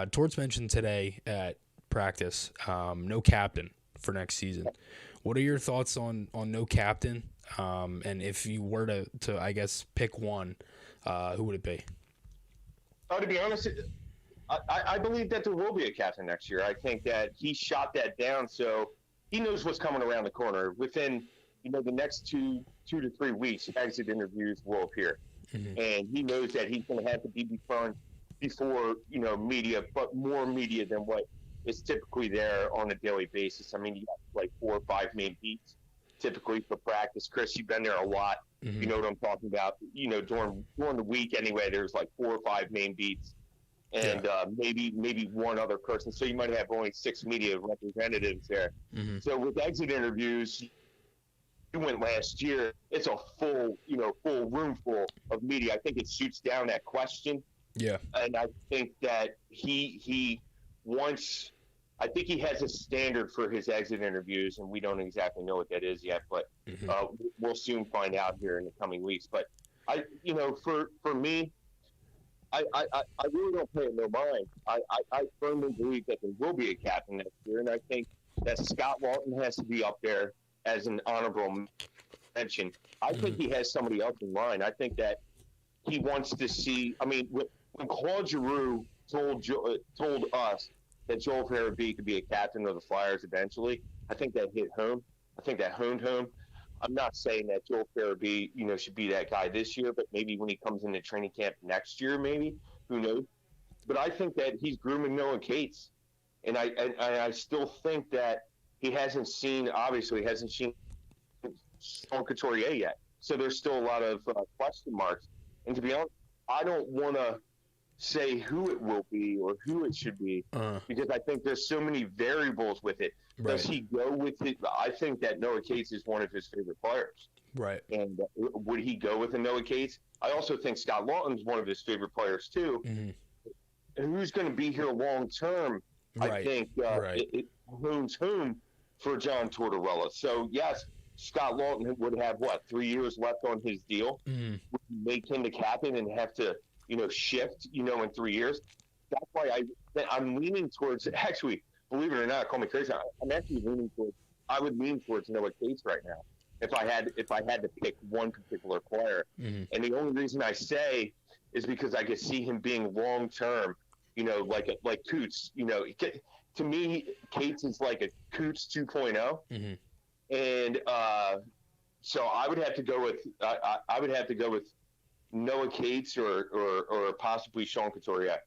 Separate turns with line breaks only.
Torts mentioned today at practice, no captain for next season. What are your thoughts on no captain? And if you were to I guess pick one, who would it be?
Oh, to be honest, I believe that there will be a captain next year. I think that he shot that down, so he knows what's coming around the corner. Within the next 2 to 3 weeks, exit interviews will appear,
Mm-hmm.
and he knows that he's going to have to be before media, but more media than what is typically there on a daily basis. I mean, you have like 4 or 5 main beats typically for practice. Chris, you've been there a lot. You
Mm-hmm.
know what I'm talking about. During the week anyway, there's like 4 or 5 main beats
Yeah.
and maybe one other person. So you might have only 6 media representatives there.
Mm-hmm.
So with exit interviews, you went last year. It's a full room full of media. I think it shoots down that question,
Yeah.
and I think that he wants. I think he has a standard for his exit interviews, and we don't exactly know what that is yet, but
Mm-hmm.
we'll soon find out here in the coming weeks. But for me, I really don't pay it no mind. I firmly believe that there will be a captain next year, and I think that Scott Lawton has to be up there as an honorable mention. I think
Mm-hmm.
he has somebody else in line. I think that he wants to see. I mean, when Claude Giroux told us that Joel Farabee could be a captain of the Flyers eventually, I think that hit home. I think that honed home. I'm not saying that Joel Farabee, should be that guy this year, but maybe when he comes into training camp next year, maybe who knows? But I think that he's grooming Noah Cates, and I still think that obviously hasn't seen Sean Couturier yet. So there's still a lot of question marks. And to be honest, I don't want to say who it will be or who it should be
Uh,
because I think there's so many variables with it. Does
right.
he go with it? I think that Noah Cates is one of his favorite players.
Right.
And would he go with a Noah Cates? I also think Scott Lawton's one of his favorite players too.
Mm-hmm.
And who's going to be here long term? I
Right.
think
Right.
it hoons whom for John Tortorella. So yes, Scott Lawton would have 3 years left on his deal.
Mm-hmm.
Would make him the captain and have to shift in 3 years. That's why I'm leaning towards actually. Believe it or not, call me crazy. I'm actually leaning towards. I would lean towards Noah Cates right now if I had to pick one particular player.
Mm-hmm.
And the only reason I say is because I could see him being long term. Like Coots. To me, Cates is like a Coots 2.0,
Mm-hmm.
and so I would have to go with I would have to go with Noah Cates or possibly Sean Couturier.